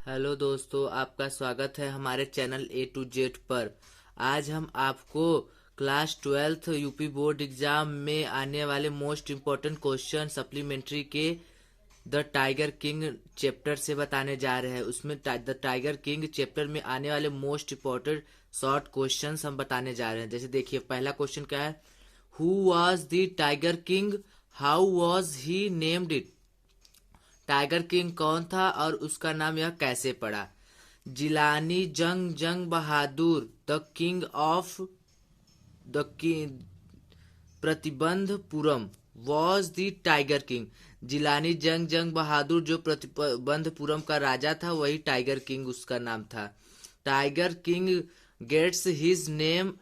Hello दोस्तों, आपका स्वागत है हमारे चैनल ए टू जेड पर। आज हम आपको class 12th UP board exam में आने वाले मोस्ट इम्पोर्टेंट क्वेश्चन सप्लीमेंट्री के द टाइगर किंग चैप्टर से बताने जा रहे हैं। उसमें द टाइगर किंग चैप्टर में आने वाले मोस्ट इम्पोर्टेंट शॉर्ट क्वेश्चंस हम बताने जा रहे हैं। जैसे देखिए, पहला क्वेश्चन क्या है? Who was the tiger king? How was he named it? Tiger king कौन था और उसका नाम यह कैसे पड़ा? Jilani Jung Jung Bahadur the king of the Pratibandhpuram was the tiger king. Jilani Jung Jung बहादुर जो प्रतिबंधपुरम का राजा था, वही टाइगर किंग उसका नाम था। Tiger king gets his name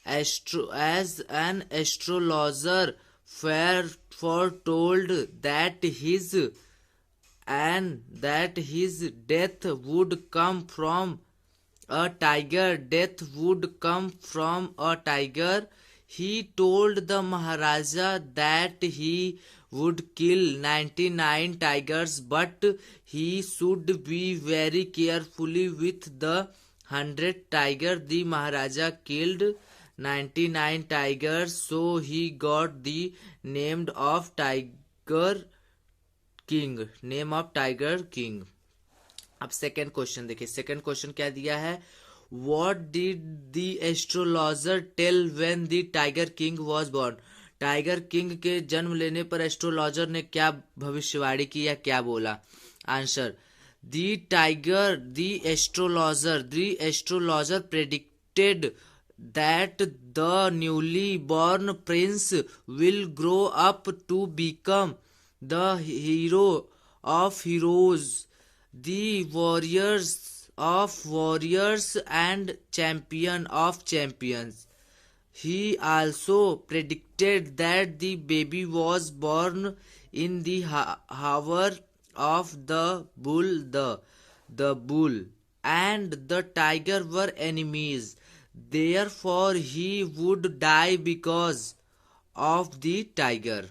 as an astrologer foretold that his death would come from a tiger. Death would come from a tiger. He told the Maharaja that he would kill 99 tigers, but he should be very carefully with the 100th tiger. The Maharaja killed 99 tigers, so he got the name of Tiger King. अब second question देखिए। Second question क्या दिया है? What did the astrologer tell when the Tiger King was born? Tiger king के जन्म लेने पर astrologer ने क्या भविष्यवाणी की या क्या बोला? Answer: the astrologer predicted that the newly born prince will grow up to become the hero of heroes, the warriors of warriors, and champion of champions. He also predicted that the baby was born in the hour of the bull and the tiger were enemies. Therefore, he would die because of the tiger.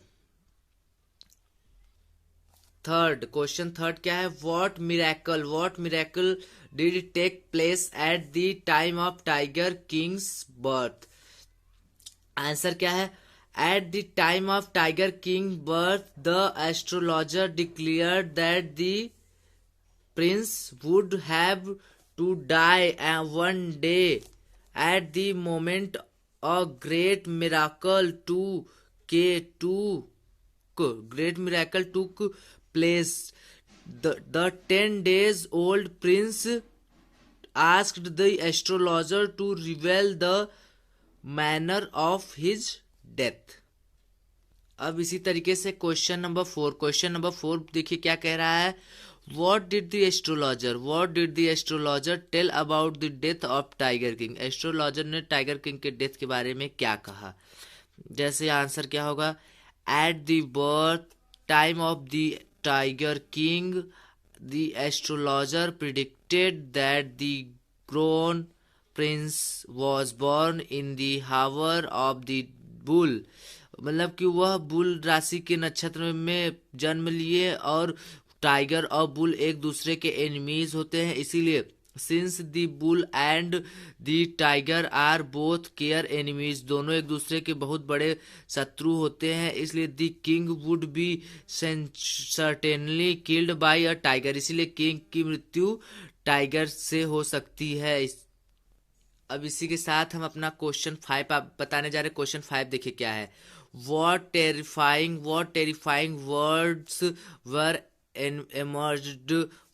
Third question क्या है? What miracle did take place at the time of tiger king's birth? Answer क्या है? At the time of tiger king birth the astrologer declared that the prince would have to die one day at the moment a great miracle took place. The 10 days old prince asked the astrologer to reveal the manner of his death. अब इसी तरीके से question number 4 देखिए क्या कह रहा है? What did the astrologer tell about the death of Tiger King? Astrologer ने टाइगर किंग के डेथ के बारे में क्या कहा? जैसे आंसर क्या होगा? At the birth time of the Tiger King, the astrologer predicted that the grown prince was born in the hour of the bull. मतलब कि वह बुल राशि के नक्षत्र में जन्म लिए, और टाइगर और बुल एक दूसरे के एनिमीज होते हैं, इसीलिए since the bull and the tiger are both care enemies, दोनों एक दूसरे के बहुत बड़े शत्रु होते हैं, इसलिए the king would be certainly killed by a tiger, इसीलिए किंग की मृत्यु टाइगर से हो सकती है। अब इसी के साथ हम अपना क्वेश्चन 5 आप बताने जा रहे हैं। क्वेश्चन 5 देखिए क्या है? What terrifying words were emerged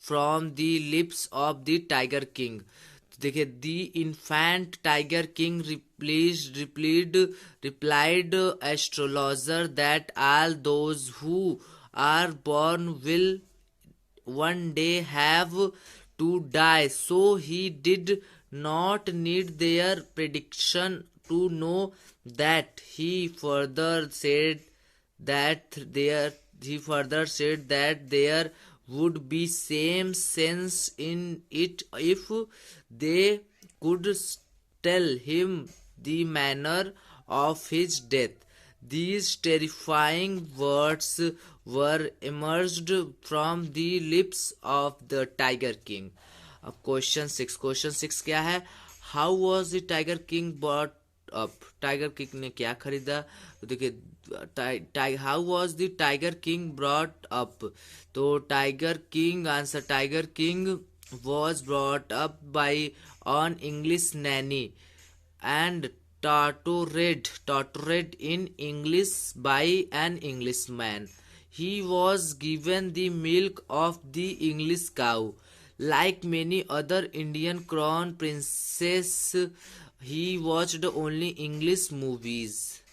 from the lips of the Tiger King? देखिए, the infant Tiger King replied astrologer that all those who are born will one day have to die, so he did not need their prediction to know that. He further said that there would be same sense in it if they could tell him the manner of his death. These terrifying words were emerged from the lips of the Tiger King. अब question 6 क्या है? How was the tiger King bought up? Tiger King ने क्या खरीदा? तो देखिए, how was the tiger King brought up? तो Tiger King was brought up by an English nanny and taught in English by an Englishman. He was given the milk of the English cow. Like many other Indian crown princes, he watched only English movies.